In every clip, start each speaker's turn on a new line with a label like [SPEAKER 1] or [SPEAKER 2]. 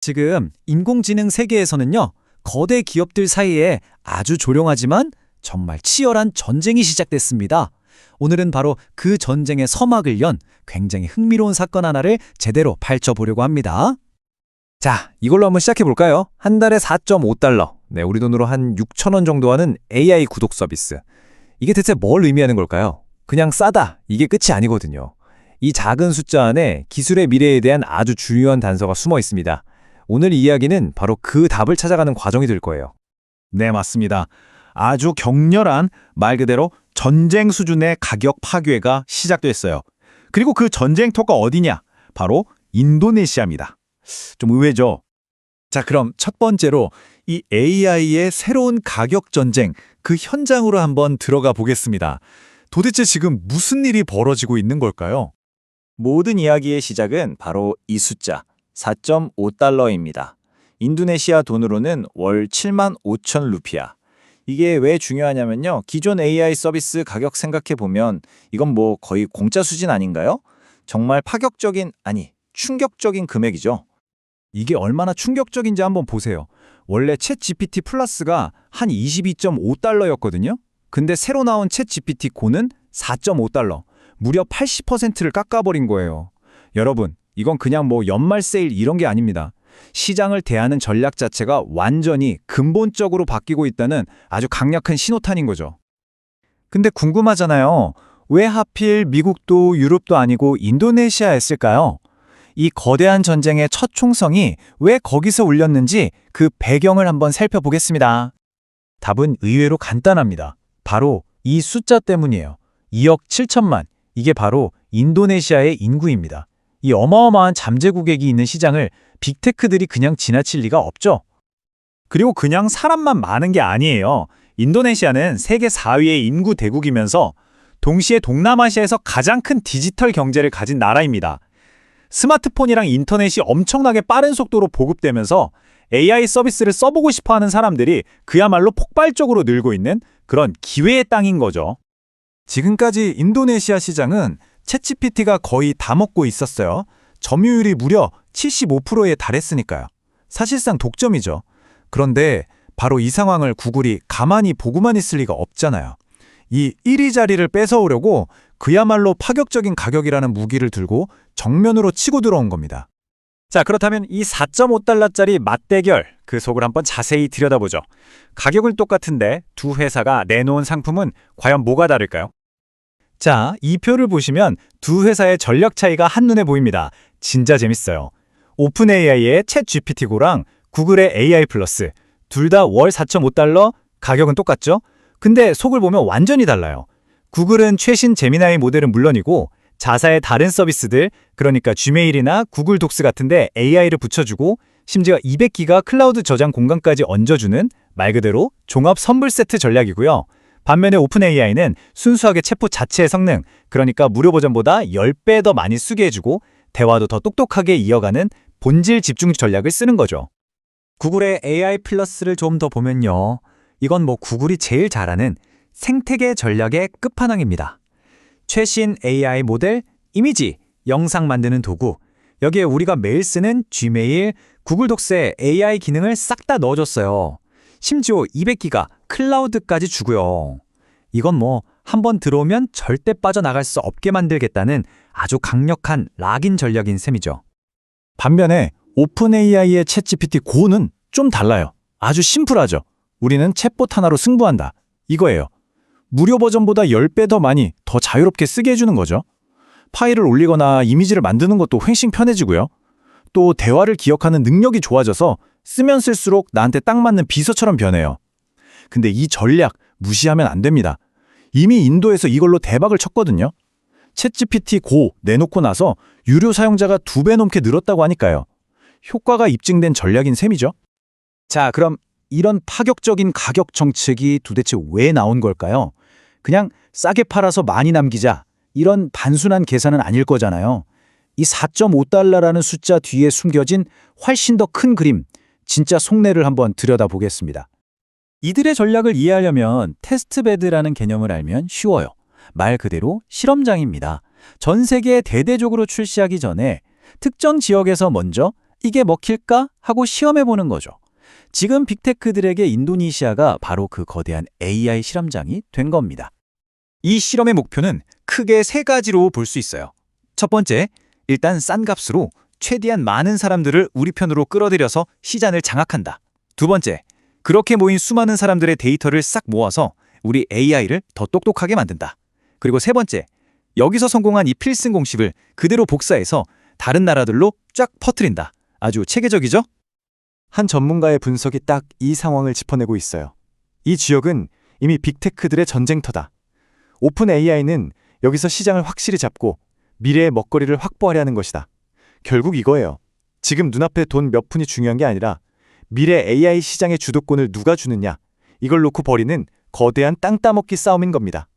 [SPEAKER 1] 지금 인공지능 세계에서는요, 거대 기업들 사이에 아주 조용하지만 정말 치열한 전쟁이 시작됐습니다. 오늘은 바로 그 전쟁의 서막을 연 굉장히 흥미로운 사건 하나를 제대로 밝혀보려고 합니다.
[SPEAKER 2] 자, 이걸로 한번 시작해 볼까요? 한 달에 4.5달러. 네, 우리 돈으로 한 6,000원 정도 하는 AI 구독 서비스. 이게 대체 뭘 의미하는 걸까요? 그냥 싸다. 이게 끝이 아니거든요. 이 작은 숫자 안에 기술의 미래에 대한 아주 중요한 단서가 숨어 있습니다. 오늘 이야기는 바로 그 답을 찾아가는 과정이 될 거예요.
[SPEAKER 3] 네, 맞습니다. 아주 격렬한 말 그대로 전쟁 수준의 가격 파괴가 시작됐어요. 그리고 그 전쟁터가 어디냐? 바로 인도네시아입니다. 좀 의외죠? 자, 그럼 첫 번째로 이 AI의 새로운 가격 전쟁, 그 현장으로 한번 들어가 보겠습니다. 도대체 지금 무슨 일이 벌어지고 있는 걸까요?
[SPEAKER 4] 모든 이야기의 시작은 바로 이 숫자 4.5달러입니다. 인도네시아 돈으로는 월 7만 5천 루피아. 이게 왜 중요하냐면요. 기존 AI 서비스 가격 생각해보면 이건 뭐 거의 공짜 수준 아닌가요? 정말 파격적인, 아니 충격적인 금액이죠.
[SPEAKER 1] 이게 얼마나 충격적인지 한번 보세요. 원래 챗 GPT 플러스가 한 22.5달러였거든요. 근데 새로 나온 챗 GPT 고는 4.5달러. 무려 80%를 깎아버린 거예요. 여러분, 이건 그냥 뭐 연말 세일 이런 게 아닙니다. 시장을 대하는 전략 자체가 완전히 근본적으로 바뀌고 있다는 아주 강력한 신호탄인 거죠.
[SPEAKER 3] 근데 궁금하잖아요. 왜 하필 미국도 유럽도 아니고 인도네시아였을까요? 이 거대한 전쟁의 첫 총성이 왜 거기서 울렸는지 그 배경을 한번 살펴보겠습니다. 답은 의외로 간단합니다. 바로 이 숫자 때문이에요. 2억 7천만. 이게 바로 인도네시아의 인구입니다. 이 어마어마한 잠재국액이 있는 시장을 빅테크들이 그냥 지나칠 리가 없죠. 그리고 그냥 사람만 많은 게 아니에요. 인도네시아는 세계 4위의 인구 대국이면서 동시에 동남아시아에서 가장 큰 디지털 경제를 가진 나라입니다. 스마트폰이랑 인터넷이 엄청나게 빠른 속도로 보급되면서 AI 서비스를 써보고 싶어하는 사람들이 그야말로 폭발적으로 늘고 있는 그런 기회의 땅인 거죠. 지금까지 인도네시아 시장은 챗GPT가 거의 다 먹고 있었어요. 점유율이 무려 75%에 달했으니까요. 사실상 독점이죠. 그런데 바로 이 상황을 구글이 가만히 보고만 있을 리가 없잖아요. 이 1위 자리를 뺏어오려고 그야말로 파격적인 가격이라는 무기를 들고 정면으로 치고 들어온 겁니다.
[SPEAKER 2] 자, 그렇다면 이 4.5달러짜리 맞대결, 그 속을 한번 자세히 들여다보죠. 가격은 똑같은데 두 회사가 내놓은 상품은 과연 뭐가 다를까요?
[SPEAKER 3] 자, 이 표를 보시면 두 회사의 전력 차이가 한눈에 보입니다. 진짜 재밌어요. 오픈 AI의 챗 GPT고랑 구글의 AI 플러스, 둘 다 월 4.5달러, 가격은 똑같죠? 근데 속을 보면 완전히 달라요. 구글은 최신 제미나이 모델은 물론이고 자사의 다른 서비스들, 그러니까 지메일이나 구글 독스 같은데 AI를 붙여주고 심지어 200기가 클라우드 저장 공간까지 얹어주는 말 그대로 종합 선불 세트 전략이고요. 반면에 오픈 AI는 순수하게 챗봇 자체의 성능, 그러니까 무료 버전보다 10배 더 많이 쓰게 해주고 대화도 더 똑똑하게 이어가는 본질 집중 전략을 쓰는 거죠.
[SPEAKER 1] 구글의 AI 플러스를 좀 더 보면요. 이건 뭐 구글이 제일 잘하는 생태계 전략의 끝판왕입니다. 최신 AI 모델, 이미지, 영상 만드는 도구, 여기에 우리가 매일 쓰는 지메일, 구글 독스에 AI 기능을 싹 다 넣어줬어요. 심지어 200기가 클라우드까지 주고요. 이건 뭐 한번 들어오면 절대 빠져나갈 수 없게 만들겠다는 아주 강력한 락인 전략인 셈이죠.
[SPEAKER 3] 반면에 오픈 AI의 챗GPT 고는 좀 달라요. 아주 심플하죠. 우리는 챗봇 하나로 승부한다. 이거예요. 무료 버전보다 10배 더 많이, 더 자유롭게 쓰게 해주는 거죠. 파일을 올리거나 이미지를 만드는 것도 훨씬 편해지고요. 또 대화를 기억하는 능력이 좋아져서 쓰면 쓸수록 나한테 딱 맞는 비서처럼 변해요. 근데 이 전략 무시하면 안 됩니다. 이미 인도에서 이걸로 대박을 쳤거든요. 챗GPT 고 내놓고 나서 유료 사용자가 2배 넘게 늘었다고 하니까요. 효과가 입증된 전략인 셈이죠. 자, 그럼 이런 파격적인 가격 정책이 도대체 왜 나온 걸까요? 그냥 싸게 팔아서 많이 남기자, 이런 단순한 계산은 아닐 거잖아요. 이 4.5달러라는 숫자 뒤에 숨겨진 훨씬 더 큰 그림, 진짜 속내를 한번 들여다보겠습니다.
[SPEAKER 1] 이들의 전략을 이해하려면 테스트베드라는 개념을 알면 쉬워요. 말 그대로 실험장입니다. 전 세계에 대대적으로 출시하기 전에 특정 지역에서 먼저
[SPEAKER 3] 이게 먹힐까? 하고 시험해보는 거죠. 지금 빅테크들에게 인도네시아가 바로 그 거대한 AI 실험장이 된 겁니다. 이 실험의 목표는 크게 세 가지로 볼 수 있어요. 첫 번째, 일단 싼 값으로 최대한 많은 사람들을 우리 편으로 끌어들여서 시장을 장악한다. 두 번째, 그렇게 모인 수많은 사람들의 데이터를 싹 모아서 우리 AI를 더 똑똑하게 만든다. 그리고 세 번째, 여기서 성공한 이 필승 공식을 그대로 복사해서 다른 나라들로 쫙 퍼뜨린다. 아주 체계적이죠? 한 전문가의 분석이 딱 이 상황을 짚어내고 있어요. 이 지역은 이미 빅테크들의 전쟁터다. 오픈 AI는 여기서 시장을 확실히 잡고 미래의 먹거리를 확보하려는 것이다. 결국 이거예요. 지금 눈앞에 돈 몇 푼이 중요한 게 아니라 미래 AI 시장의 주도권을 누가 주느냐, 이걸 놓고 벌이는 거대한 땅 따먹기 싸움인 겁니다.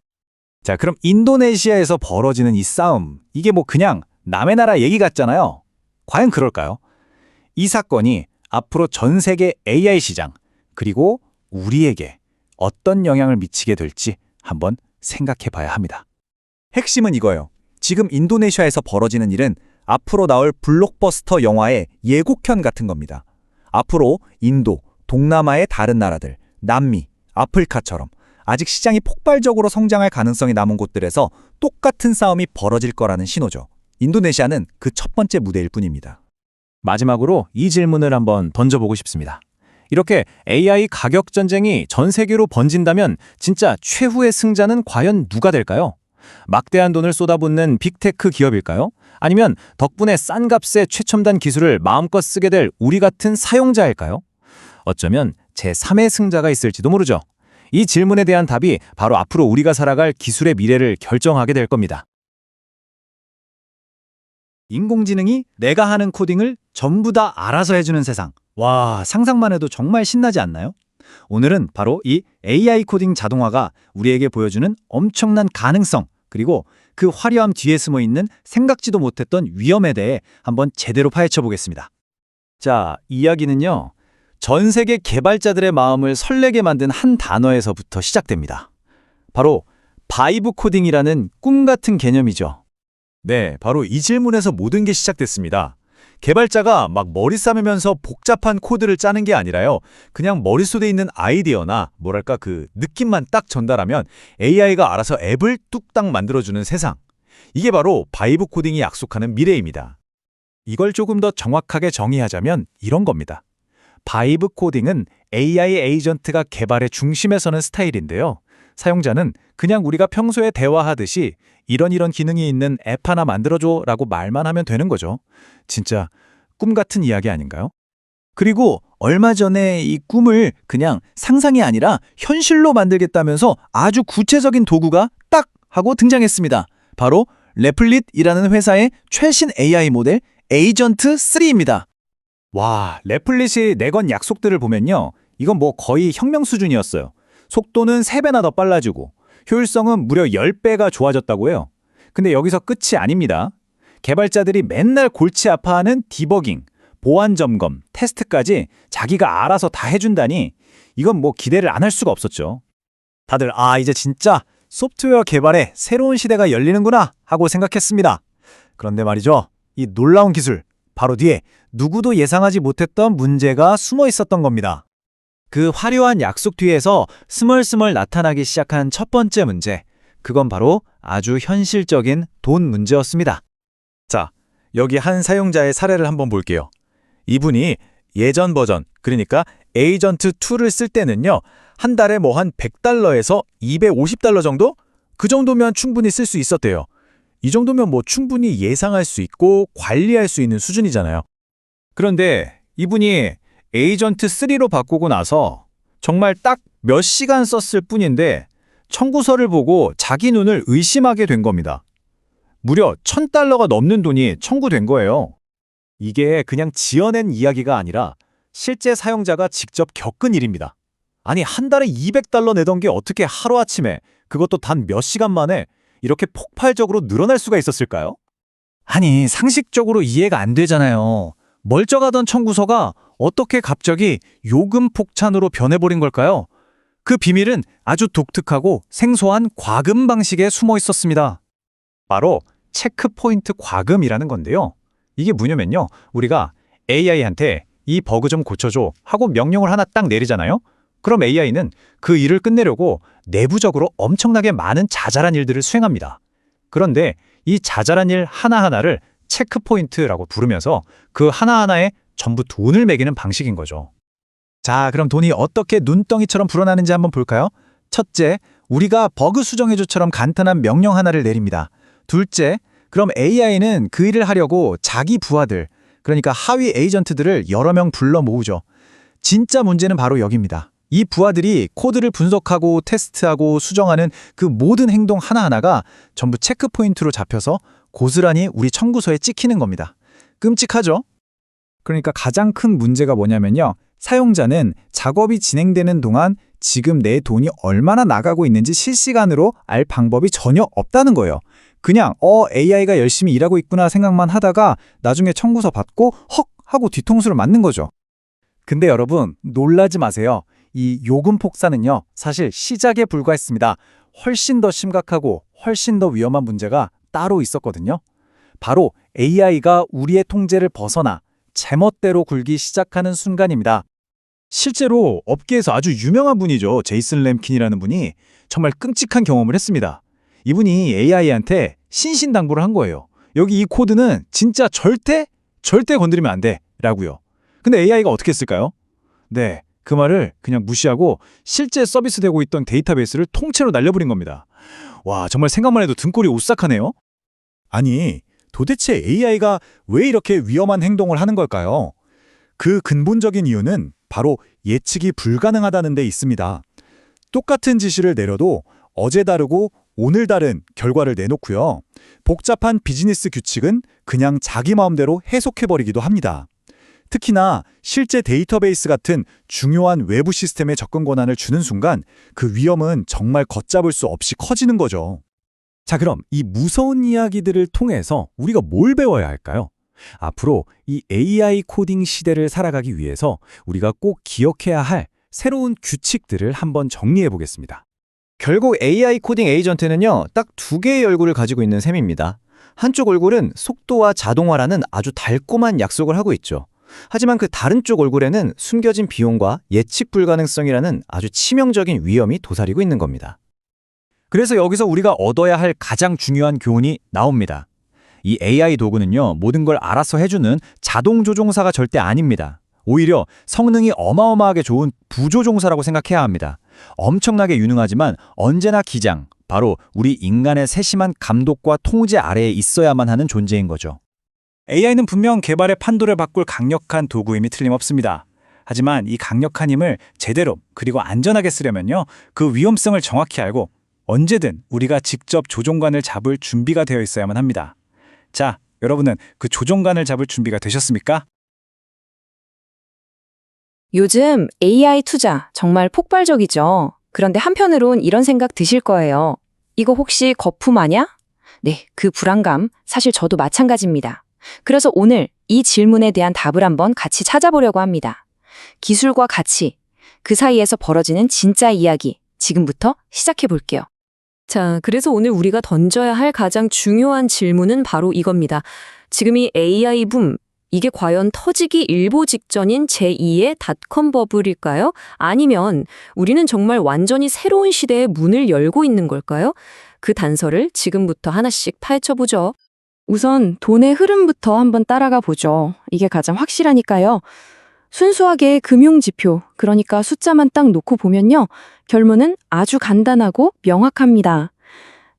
[SPEAKER 3] 자, 그럼 인도네시아에서 벌어지는 이 싸움, 이게 뭐 그냥 남의 나라 얘기 같잖아요. 과연 그럴까요? 이 사건이 앞으로 전 세계 AI 시장, 그리고 우리에게 어떤 영향을 미치게 될지 한번 생각해 봐야 합니다. 핵심은 이거예요. 지금 인도네시아에서 벌어지는 일은 앞으로 나올 블록버스터 영화의 예고편 같은 겁니다. 앞으로 인도, 동남아의 다른 나라들, 남미, 아프리카처럼 아직 시장이 폭발적으로 성장할 가능성이 남은 곳들에서 똑같은 싸움이 벌어질 거라는 신호죠. 인도네시아는 그 첫 번째 무대일 뿐입니다. 마지막으로 이 질문을 한번 던져보고 싶습니다. 이렇게 AI 가격 전쟁이 전 세계로 번진다면 진짜 최후의 승자는 과연 누가 될까요? 막대한 돈을 쏟아붓는 빅테크 기업일까요? 아니면 덕분에 싼 값에 최첨단 기술을 마음껏 쓰게 될 우리 같은 사용자일까요? 어쩌면 제3의 승자가 있을지도 모르죠. 이 질문에 대한 답이 바로 앞으로 우리가 살아갈 기술의 미래를 결정하게 될 겁니다. 인공지능이 내가 하는 코딩을 전부 다 알아서 해주는 세상. 와, 상상만 해도 정말 신나지 않나요? 오늘은 바로 이 AI 코딩 자동화가 우리에게 보여주는 엄청난 가능성, 그리고 그 화려함 뒤에 숨어 있는 생각지도 못했던 위험에 대해 한번 제대로 파헤쳐 보겠습니다. 자, 이야기는요, 전 세계 개발자들의 마음을 설레게 만든 한 단어에서부터 시작됩니다. 바로 바이브 코딩이라는 꿈 같은 개념이죠. 네, 바로 이 질문에서 모든 게 시작됐습니다. 개발자가 막 머리 싸매면서 복잡한 코드를 짜는 게 아니라요. 그냥 머릿속에 있는 아이디어나 뭐랄까 그 느낌만 딱 전달하면 AI가 알아서 앱을 뚝딱 만들어주는 세상. 이게 바로 바이브 코딩이 약속하는 미래입니다. 이걸 조금 더 정확하게 정의하자면 이런 겁니다. 바이브 코딩은 AI 에이전트가 개발의 중심에 서는 스타일인데요. 사용자는 그냥 우리가 평소에 대화하듯이 이런 기능이 있는 앱 하나 만들어줘 라고 말만 하면 되는 거죠. 진짜 꿈 같은 이야기 아닌가요? 그리고 얼마 전에 이 꿈을 그냥 상상이 아니라 현실로 만들겠다면서 아주 구체적인 도구가 딱 하고 등장했습니다. 바로 레플릿이라는 회사의 최신 AI 모델 에이전트 3입니다. 와, 레플릿이 내건 약속들을 보면요. 이건 뭐 거의 혁명 수준이었어요. 속도는 3배나 더 빨라지고 효율성은 무려 10배가 좋아졌다고 해요. 근데 여기서 끝이 아닙니다. 개발자들이 맨날 골치 아파하는 디버깅, 보안 점검, 테스트까지 자기가 알아서 다 해준다니 이건 뭐 기대를 안 할 수가 없었죠. 다들 이제 진짜 소프트웨어 개발에 새로운 시대가 열리는구나 하고 생각했습니다. 그런데 말이죠. 이 놀라운 기술, 바로 뒤에 누구도 예상하지 못했던 문제가 숨어 있었던 겁니다. 그 화려한 약속 뒤에서 스멀스멀 나타나기 시작한 첫 번째 문제, 그건 바로 아주 현실적인 돈 문제였습니다. 자, 여기 한 사용자의 사례를 한번 볼게요. 이분이 예전 버전, 그러니까 에이전트 2를 쓸 때는요, 한 달에 뭐 한 $100에서 $250 정도? 그 정도면 충분히 쓸 수 있었대요. 이 정도면 뭐 충분히 예상할 수 있고 관리할 수 있는 수준이잖아요. 그런데 이분이 에이전트 3로 바꾸고 나서 정말 딱 몇 시간 썼을 뿐인데 청구서를 보고 자기 눈을 의심하게 된 겁니다. 무려 $1,000가 넘는 돈이 청구된 거예요. 이게 그냥 지어낸 이야기가 아니라 실제 사용자가 직접 겪은 일입니다. 아니, 한 달에 $200 내던 게 어떻게 하루아침에, 그것도 단 몇 시간 만에 이렇게 폭발적으로 늘어날 수가 있었을까요? 아니, 상식적으로 이해가 안 되잖아요. 멀쩡하던 청구서가 어떻게 갑자기 요금 폭탄으로 변해버린 걸까요? 그 비밀은 아주 독특하고 생소한 과금 방식에 숨어 있었습니다. 바로 체크포인트 과금이라는 건데요. 이게 뭐냐면요, 우리가 AI한테 이 버그 좀 고쳐줘 하고 명령을 하나 딱 내리잖아요? 그럼 AI는 그 일을 끝내려고 내부적으로 엄청나게 많은 자잘한 일들을 수행합니다. 그런데 이 자잘한 일 하나하나를 체크포인트라고 부르면서 그 하나하나에 전부 돈을 매기는 방식인 거죠. 자, 그럼 돈이 어떻게 눈덩이처럼 불어나는지 한번 볼까요? 첫째, 우리가 버그 수정해줘처럼 간단한 명령 하나를 내립니다. 둘째, 그럼 AI는 그 일을 하려고 자기 부하들, 그러니까 하위 에이전트들을 여러 명 불러 모으죠. 진짜 문제는 바로 여기입니다. 이 부하들이 코드를 분석하고 테스트하고 수정하는 그 모든 행동 하나하나가 전부 체크포인트로 잡혀서 고스란히 우리 청구서에 찍히는 겁니다. 끔찍하죠? 그러니까 가장 큰 문제가 뭐냐면요. 사용자는 작업이 진행되는 동안 지금 내 돈이 얼마나 나가고 있는지 실시간으로 알 방법이 전혀 없다는 거예요. 그냥 AI가 열심히 일하고 있구나 생각만 하다가 나중에 청구서 받고 헉 하고 뒤통수를 맞는 거죠. 근데 여러분 놀라지 마세요. 이 요금 폭사는요. 사실 시작에 불과했습니다. 훨씬 더 심각하고 훨씬 더 위험한 문제가 따로 있었거든요. 바로 AI가 우리의 통제를 벗어나 제멋대로 굴기 시작하는 순간입니다. 실제로 업계에서 아주 유명한 분이죠. 제이슨 램킨이라는 분이 정말 끔찍한 경험을 했습니다. 이분이 AI한테 신신당부를 한 거예요. 여기 이 코드는 진짜 절대 건드리면 안 돼 라고요. 근데 AI가 어떻게 했을까요? 네, 그 말을 그냥 무시하고 실제 서비스되고 있던 데이터베이스를 통째로 날려버린 겁니다. 와, 정말 생각만 해도 등골이 오싹하네요. 아니, 도대체 AI가 왜 이렇게 위험한 행동을 하는 걸까요? 그 근본적인 이유는 바로 예측이 불가능하다는 데 있습니다. 똑같은 지시를 내려도 어제 다르고 오늘 다른 결과를 내놓고요. 복잡한 비즈니스 규칙은 그냥 자기 마음대로 해석해버리기도 합니다. 특히나 실제 데이터베이스 같은 중요한 외부 시스템에 접근 권한을 주는 순간 그 위험은 정말 걷잡을 수 없이 커지는 거죠. 자, 그럼 이 무서운 이야기들을 통해서 우리가 뭘 배워야 할까요? 앞으로 이 AI 코딩 시대를 살아가기 위해서 우리가 꼭 기억해야 할 새로운 규칙들을 한번 정리해 보겠습니다.
[SPEAKER 2] 결국 AI 코딩 에이전트는요, 딱 두 개의 얼굴을 가지고 있는 셈입니다. 한쪽 얼굴은 속도와 자동화라는 아주 달콤한 약속을 하고 있죠. 하지만 그 다른 쪽 얼굴에는 숨겨진 비용과 예측 불가능성이라는 아주 치명적인 위험이 도사리고 있는 겁니다.
[SPEAKER 3] 그래서 여기서 우리가 얻어야 할 가장 중요한 교훈이 나옵니다. 이 AI 도구는요, 모든 걸 알아서 해주는 자동 조종사가 절대 아닙니다. 오히려 성능이 어마어마하게 좋은 부조종사라고 생각해야 합니다. 엄청나게 유능하지만 언제나 기장, 바로 우리 인간의 세심한 감독과 통제 아래에 있어야만 하는 존재인 거죠. AI는 분명 개발의 판도를 바꿀 강력한 도구임이 틀림없습니다. 하지만 이 강력한 힘을 제대로 그리고 안전하게 쓰려면요, 그 위험성을 정확히 알고 언제든 우리가 직접 조종관을 잡을 준비가 되어 있어야만 합니다. 자, 여러분은 그 조종관을 잡을 준비가 되셨습니까?
[SPEAKER 5] 요즘 AI 투자 정말 폭발적이죠. 그런데 한편으론 이런 생각 드실 거예요. 이거 혹시 거품 아냐? 네, 그 불안감 사실 저도 마찬가지입니다. 그래서 오늘 이 질문에 대한 답을 한번 같이 찾아보려고 합니다. 기술과 가치, 그 사이에서 벌어지는 진짜 이야기, 지금부터 시작해 볼게요.
[SPEAKER 6] 자, 그래서 오늘 우리가 던져야 할 가장 중요한 질문은 바로 이겁니다. 지금 이 AI 붐, 이게 과연 터지기 일보 직전인 제2의 닷컴 버블일까요? 아니면 우리는 정말 완전히 새로운 시대의 문을 열고 있는 걸까요? 그 단서를 지금부터 하나씩 파헤쳐보죠.
[SPEAKER 5] 우선 돈의 흐름부터 한번 따라가 보죠. 이게 가장 확실하니까요. 순수하게 금융지표, 그러니까 숫자만 딱 놓고 보면요. 결론은 아주 간단하고 명확합니다.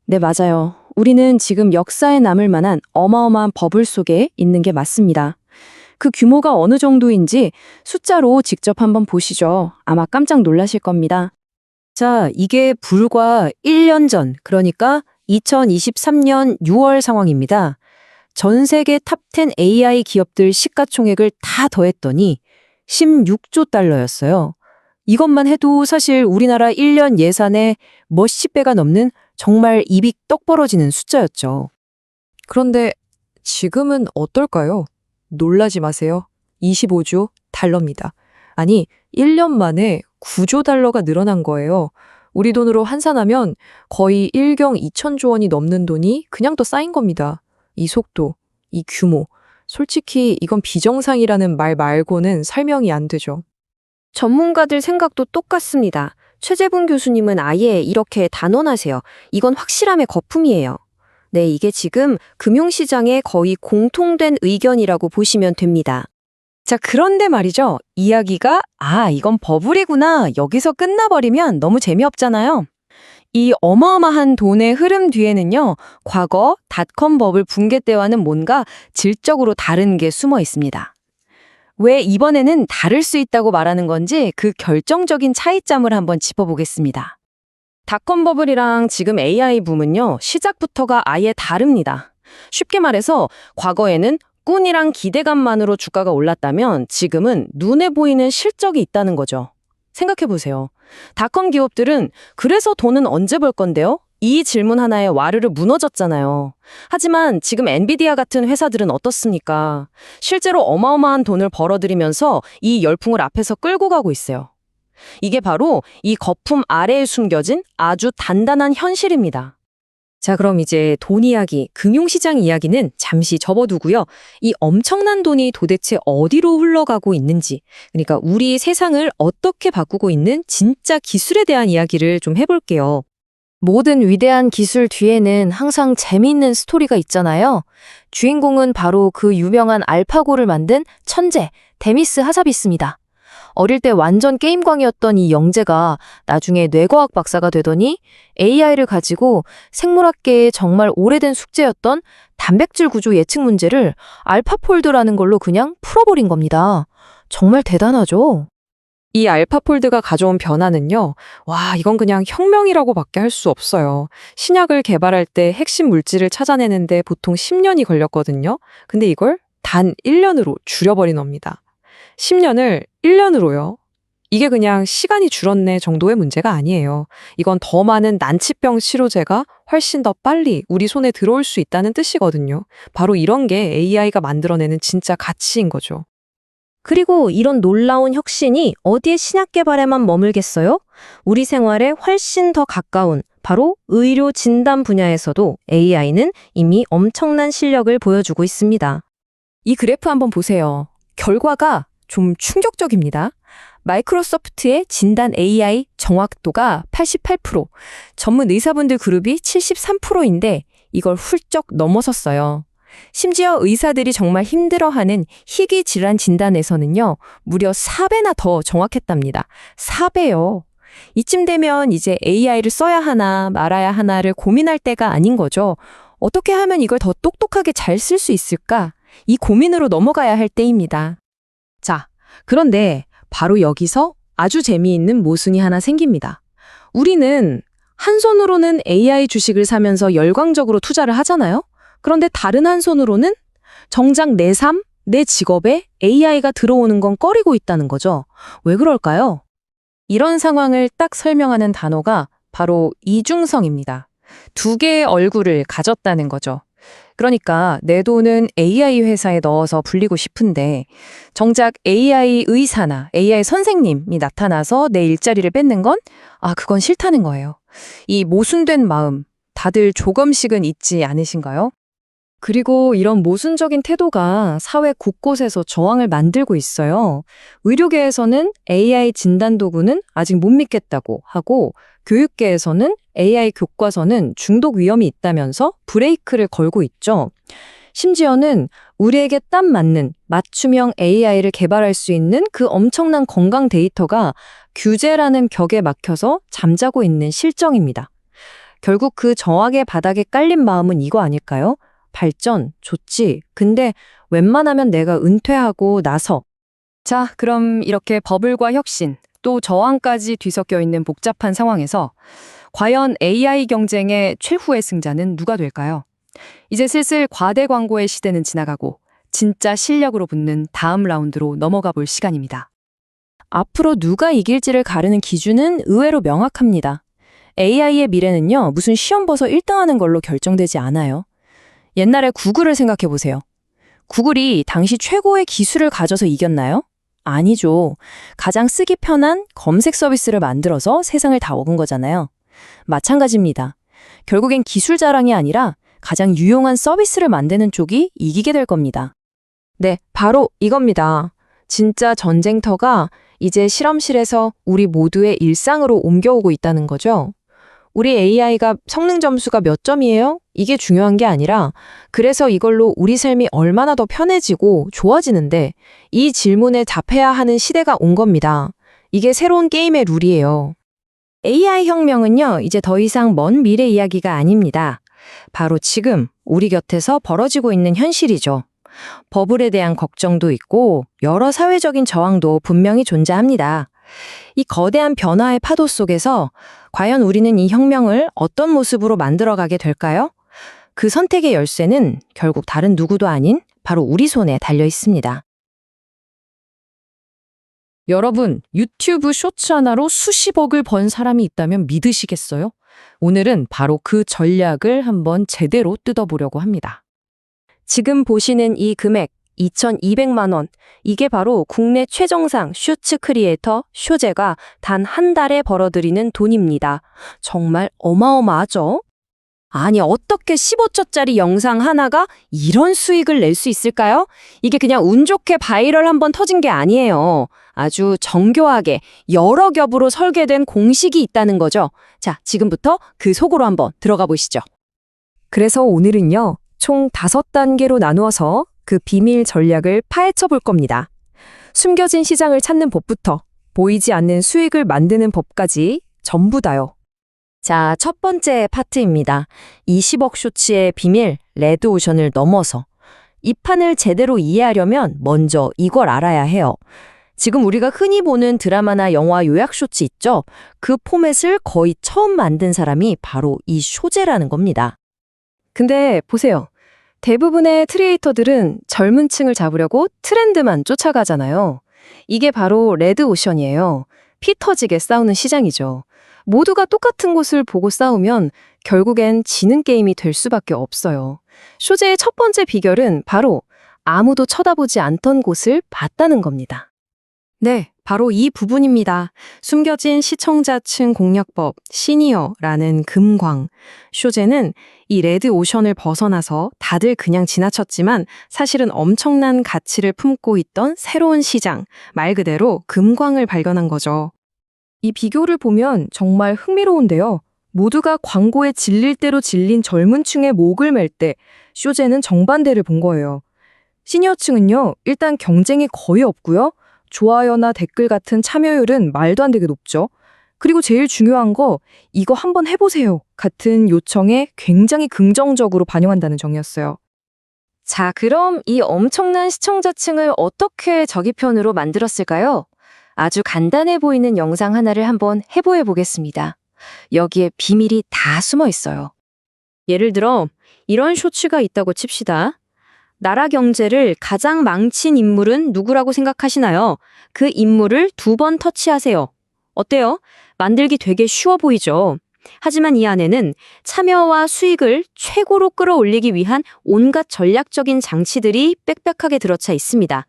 [SPEAKER 5] 네, 맞아요. 우리는 지금 역사에 남을 만한 어마어마한 버블 속에 있는 게 맞습니다. 그 규모가 어느 정도인지 숫자로 직접 한번 보시죠. 아마 깜짝 놀라실 겁니다.
[SPEAKER 6] 자, 이게 불과 1년 전, 그러니까 2023년 6월 상황입니다. 전 세계 탑10 AI 기업들 시가총액을 다 더했더니 16조 달러였어요. 이것만 해도 사실 우리나라 1년 예산의 몇십 배가 넘는 정말 입이 떡 벌어지는 숫자였죠.
[SPEAKER 7] 그런데 지금은 어떨까요? 놀라지 마세요. 25조 달러입니다. 아니, 1년 만에 9조 달러가 늘어난 거예요. 우리 돈으로 환산하면 거의 1경 2천조 원이 넘는 돈이 그냥 더 쌓인 겁니다. 이 속도, 이 규모, 솔직히 이건 비정상이라는 말 말고는 설명이 안 되죠.
[SPEAKER 6] 전문가들 생각도 똑같습니다. 최재분 교수님은 아예 이렇게 단언하세요. 이건 확실함의 거품이에요. 네, 이게 지금 금융시장에 거의 공통된 의견이라고 보시면 됩니다.
[SPEAKER 7] 자, 그런데 말이죠. 이야기가 이건 버블이구나. 여기서 끝나버리면 너무 재미없잖아요. 이 어마어마한 돈의 흐름 뒤에는요. 과거 닷컴 버블 붕괴 때와는 뭔가 질적으로 다른 게 숨어 있습니다. 왜 이번에는 다를 수 있다고 말하는 건지 그 결정적인 차이점을 한번 짚어보겠습니다. 닷컴 버블이랑 지금 AI 붐은요, 시작부터가 아예 다릅니다. 쉽게 말해서 과거에는 꿈이랑 기대감만으로 주가가 올랐다면 지금은 눈에 보이는 실적이 있다는 거죠. 생각해보세요. 닷컴 기업들은 그래서 돈은 언제 벌 건데요? 이 질문 하나에 와르르 무너졌잖아요. 하지만 지금 엔비디아 같은 회사들은 어떻습니까? 실제로 어마어마한 돈을 벌어들이면서 이 열풍을 앞에서 끌고 가고 있어요. 이게 바로 이 거품 아래에 숨겨진 아주 단단한 현실입니다. 자, 그럼 이제 돈 이야기, 금융시장 이야기는 잠시 접어두고요. 이 엄청난 돈이 도대체 어디로 흘러가고 있는지, 그러니까 우리 세상을 어떻게 바꾸고 있는 진짜 기술에 대한 이야기를 좀 해볼게요.
[SPEAKER 5] 모든 위대한 기술 뒤에는 항상 재미있는 스토리가 있잖아요. 주인공은 바로 그 유명한 알파고를 만든 천재, 데미스 하사비스입니다. 어릴 때 완전 게임광이었던 이 영재가 나중에 뇌과학 박사가 되더니 AI를 가지고 생물학계에 정말 오래된 숙제였던 단백질 구조 예측 문제를 알파폴드라는 걸로 그냥 풀어버린 겁니다. 정말 대단하죠?
[SPEAKER 7] 이 알파폴드가 가져온 변화는요. 와, 이건 그냥 혁명이라고밖에 할 수 없어요. 신약을 개발할 때 핵심 물질을 찾아내는데 보통 10년이 걸렸거든요. 근데 이걸 단 1년으로 줄여버린 겁니다. 10년을 1년으로요. 이게 그냥 시간이 줄었네 정도의 문제가 아니에요. 이건 더 많은 난치병 치료제가 훨씬 더 빨리 우리 손에 들어올 수 있다는 뜻이거든요. 바로 이런 게 AI가 만들어내는 진짜 가치인 거죠.
[SPEAKER 6] 그리고 이런 놀라운 혁신이 어디에 신약 개발에만 머물겠어요? 우리 생활에 훨씬 더 가까운 바로 의료 진단 분야에서도 AI는 이미 엄청난 실력을 보여주고 있습니다.
[SPEAKER 5] 이 그래프 한번 보세요. 결과가 좀 충격적입니다. 마이크로소프트의 진단 AI 정확도가 88%, 전문 의사분들 그룹이 73%인데 이걸 훌쩍 넘어섰어요. 심지어 의사들이 정말 힘들어하는 희귀 질환 진단에서는요, 무려 4배나 더 정확했답니다. 4배요. 이쯤 되면 이제 AI를 써야 하나 말아야 하나를 고민할 때가 아닌 거죠. 어떻게 하면 이걸 더 똑똑하게 잘 쓸 수 있을까? 이 고민으로 넘어가야 할 때입니다. 자, 그런데 바로 여기서 아주 재미있는 모순이 하나 생깁니다. 우리는 한 손으로는 AI 주식을 사면서 열광적으로 투자를 하잖아요? 그런데 다른 한 손으로는 정작 내 삶, 내 직업에 AI가 들어오는 건 꺼리고 있다는 거죠. 왜 그럴까요? 이런 상황을 딱 설명하는 단어가 바로 이중성입니다. 두 개의 얼굴을 가졌다는 거죠. 그러니까 내 돈은 AI 회사에 넣어서 불리고 싶은데 정작 AI 의사나 AI 선생님이 나타나서 내 일자리를 뺏는 건 그건 싫다는 거예요. 이 모순된 마음 다들 조금씩은 있지 않으신가요? 그리고 이런 모순적인 태도가 사회 곳곳에서 저항을 만들고 있어요. 의료계에서는 AI 진단 도구는 아직 못 믿겠다고 하고 교육계에서는 AI 교과서는 중독 위험이 있다면서 브레이크를 걸고 있죠. 심지어는 우리에게 딱 맞는 맞춤형 AI를 개발할 수 있는 그 엄청난 건강 데이터가 규제라는 벽에 막혀서 잠자고 있는 실정입니다. 결국 그 정확의 바닥에 깔린 마음은 이거 아닐까요? 발전 좋지. 근데 웬만하면 내가 은퇴하고 나서. 자, 그럼 이렇게 버블과 혁신, 또 저항까지 뒤섞여 있는 복잡한 상황에서 과연 AI 경쟁의 최후의 승자는 누가 될까요? 이제 슬슬 과대 광고의 시대는 지나가고 진짜 실력으로 붙는 다음 라운드로 넘어가 볼 시간입니다. 앞으로 누가 이길지를 가르는 기준은 의외로 명확합니다. AI의 미래는요, 무슨 시험 봐서 1등하는 걸로 결정되지 않아요. 옛날에 구글을 생각해 보세요. 구글이 당시 최고의 기술을 가져서 이겼나요? 아니죠. 가장 쓰기 편한 검색 서비스를 만들어서 세상을 다 먹은 거잖아요. 마찬가지입니다. 결국엔 기술 자랑이 아니라 가장 유용한 서비스를 만드는 쪽이 이기게 될 겁니다.
[SPEAKER 7] 네, 바로 이겁니다. 진짜 전쟁터가 이제 실험실에서 우리 모두의 일상으로 옮겨오고 있다는 거죠. 우리 AI가 성능 점수가 몇 점이에요? 이게 중요한 게 아니라 그래서 이걸로 우리 삶이 얼마나 더 편해지고 좋아지는데 이 질문에 답해야 하는 시대가 온 겁니다. 이게 새로운 게임의 룰이에요. AI 혁명은요, 이제 더 이상 먼 미래 이야기가 아닙니다. 바로 지금 우리 곁에서 벌어지고 있는 현실이죠. 버블에 대한 걱정도 있고 여러 사회적인 저항도 분명히 존재합니다. 이 거대한 변화의 파도 속에서 과연 우리는 이 혁명을 어떤 모습으로 만들어가게 될까요? 그 선택의 열쇠는 결국 다른 누구도 아닌 바로 우리 손에 달려 있습니다.
[SPEAKER 5] 여러분, 유튜브 쇼츠 하나로 수십억을 번 사람이 있다면 믿으시겠어요? 오늘은 바로 그 전략을 한번 제대로 뜯어보려고 합니다.
[SPEAKER 7] 지금 보시는 이 금액 2,200만 원. 이게 바로 국내 최정상 쇼츠 크리에이터 쇼제가 단 한 달에 벌어들이는 돈입니다. 정말 어마어마하죠? 아니, 어떻게 15초짜리 영상 하나가 이런 수익을 낼 수 있을까요? 이게 그냥 운 좋게 바이럴 한번 터진 게 아니에요. 아주 정교하게 여러 겹으로 설계된 공식이 있다는 거죠. 자, 지금부터 그 속으로 한번 들어가 보시죠. 그래서 오늘은요, 총 5단계로 나누어서 그 비밀 전략을 파헤쳐 볼 겁니다. 숨겨진 시장을 찾는 법부터 보이지 않는 수익을 만드는 법까지 전부 다요. 자, 첫 번째 파트입니다. 20억 쇼츠의 비밀, 레드오션을 넘어서. 이 판을 제대로 이해하려면 먼저 이걸 알아야 해요. 지금 우리가 흔히 보는 드라마나 영화 요약 쇼츠 있죠? 그 포맷을 거의 처음 만든 사람이 바로 이 쇼제라는 겁니다. 근데 보세요. 대부분의 크리에이터들은 젊은 층을 잡으려고 트렌드만 쫓아가잖아요. 이게 바로 레드오션이에요. 피 터지게 싸우는 시장이죠. 모두가 똑같은 곳을 보고 싸우면 결국엔 지는 게임이 될 수밖에 없어요. 쇼제의 첫 번째 비결은 바로 아무도 쳐다보지 않던 곳을 봤다는 겁니다. 네, 바로 이 부분입니다. 숨겨진 시청자층 공략법, 시니어라는 금광. 쇼제는 이 레드오션을 벗어나서 다들 그냥 지나쳤지만 사실은 엄청난 가치를 품고 있던 새로운 시장, 말 그대로 금광을 발견한 거죠. 이 비교를 보면 정말 흥미로운데요. 모두가 광고에 질릴 대로 질린 젊은 층의 목을 맬 때 쇼제는 정반대를 본 거예요. 시니어층은요, 일단 경쟁이 거의 없고요. 좋아요나 댓글 같은 참여율은 말도 안 되게 높죠. 그리고 제일 중요한 거, 이거 한번 해보세요 같은 요청에 굉장히 긍정적으로 반영한다는 점이었어요. 자, 그럼 이 엄청난 시청자층을 어떻게 저기편으로 만들었을까요? 아주 간단해 보이는 영상 하나를 한번 해보해 보겠습니다. 여기에 비밀이 다 숨어 있어요. 예를 들어 이런 쇼츠가 있다고 칩시다. 나라 경제를 가장 망친 인물은 누구라고 생각하시나요? 그 인물을 2번 터치하세요. 어때요? 만들기 되게 쉬워 보이죠? 하지만 이 안에는 참여와 수익을 최고로 끌어올리기 위한 온갖 전략적인 장치들이 빽빽하게 들어차 있습니다.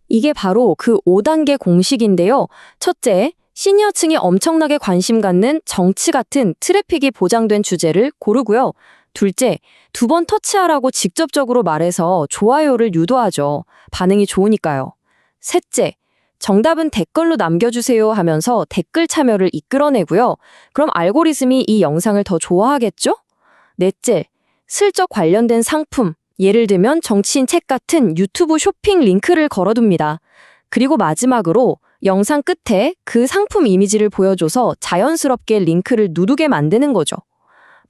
[SPEAKER 7] 이게 바로 그 5단계 공식인데요. 첫째, 시니어층이 엄청나게 관심 갖는 정치 같은 트래픽이 보장된 주제를 고르고요. 둘째, 2번 터치하라고 직접적으로 말해서 좋아요를 유도하죠. 반응이 좋으니까요. 셋째, 정답은 댓글로 남겨주세요 하면서 댓글 참여를 이끌어내고요. 그럼 알고리즘이 이 영상을 더 좋아하겠죠? 넷째, 슬쩍 관련된 상품, 예를 들면 정치인 책 같은 유튜브 쇼핑 링크를 걸어둡니다. 그리고 마지막으로 영상 끝에 그 상품 이미지를 보여줘서 자연스럽게 링크를 누르게 만드는 거죠.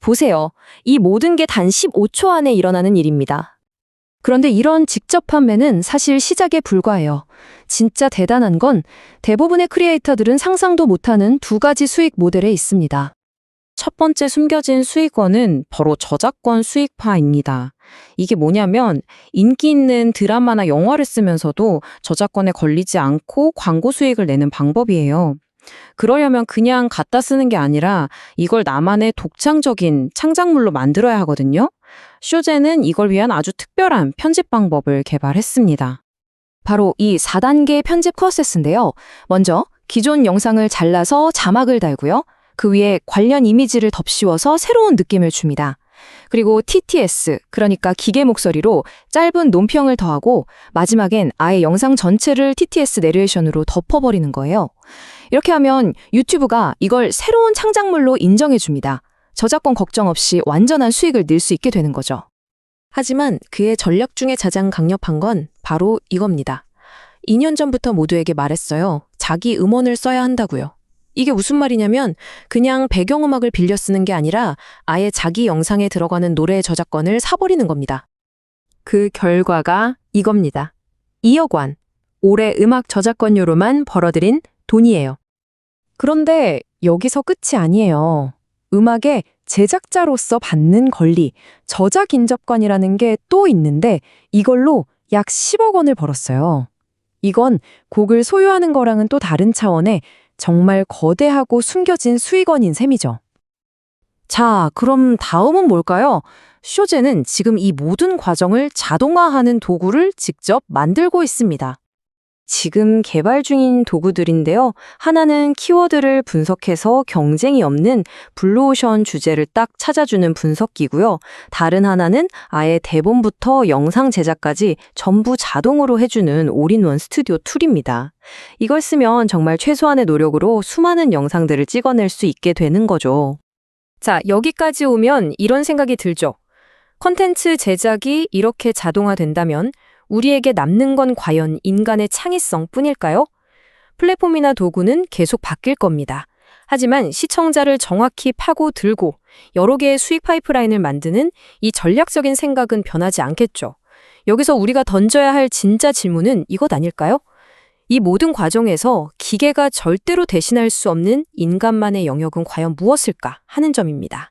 [SPEAKER 7] 보세요. 이 모든 게 단 15초 안에 일어나는 일입니다. 그런데 이런 직접 판매는 사실 시작에 불과해요. 진짜 대단한 건 대부분의 크리에이터들은 상상도 못하는 2가지 수익 모델에 있습니다. 첫 번째 숨겨진 수익원은 바로 저작권 수익파입니다. 이게 뭐냐면 인기 있는 드라마나 영화를 쓰면서도 저작권에 걸리지 않고 광고 수익을 내는 방법이에요. 그러려면 그냥 갖다 쓰는 게 아니라 이걸 나만의 독창적인 창작물로 만들어야 하거든요. 쇼제는 이걸 위한 아주 특별한 편집 방법을 개발했습니다. 바로 이 4단계 편집 프로세스인데요. 먼저 기존 영상을 잘라서 자막을 달고요. 그 위에 관련 이미지를 덧씌워서 새로운 느낌을 줍니다. 그리고 TTS, 그러니까 기계 목소리로 짧은 논평을 더하고 마지막엔 아예 영상 전체를 TTS 내레이션으로 덮어버리는 거예요. 이렇게 하면 유튜브가 이걸 새로운 창작물로 인정해줍니다. 저작권 걱정 없이 완전한 수익을 낼 수 있게 되는 거죠. 하지만 그의 전략 중에 가장 강력한 건 바로 이겁니다. 2년 전부터 모두에게 말했어요. 자기 음원을 써야 한다고요. 이게 무슨 말이냐면 그냥 배경음악을 빌려 쓰는 게 아니라 아예 자기 영상에 들어가는 노래의 저작권을 사버리는 겁니다. 그 결과가 이겁니다. 2억 원. 올해 음악 저작권료로만 벌어들인 돈이에요. 그런데 여기서 끝이 아니에요. 음악의 제작자로서 받는 권리, 저작 인접권이라는 게 또 있는데 이걸로 약 10억 원을 벌었어요. 이건 곡을 소유하는 거랑은 또 다른 차원의 정말 거대하고 숨겨진 수익원인 셈이죠. 자, 그럼 다음은 뭘까요? 쇼제는 지금 이 모든 과정을 자동화하는 도구를 직접 만들고 있습니다. 지금 개발 중인 도구들인데요. 하나는 키워드를 분석해서 경쟁이 없는 블루오션 주제를 딱 찾아주는 분석기고요. 다른 하나는 아예 대본부터 영상 제작까지 전부 자동으로 해주는 올인원 스튜디오 툴입니다. 이걸 쓰면 정말 최소한의 노력으로 수많은 영상들을 찍어낼 수 있게 되는 거죠. 자, 여기까지 오면 이런 생각이 들죠. 콘텐츠 제작이 이렇게 자동화된다면 우리에게 남는 건 과연 인간의 창의성 뿐일까요? 플랫폼이나 도구는 계속 바뀔 겁니다. 하지만 시청자를 정확히 파고들고 여러 개의 수익 파이프라인을 만드는 이 전략적인 생각은 변하지 않겠죠. 여기서 우리가 던져야 할 진짜 질문은 이것 아닐까요? 이 모든 과정에서 기계가 절대로 대신할 수 없는 인간만의 영역은 과연 무엇일까 하는 점입니다.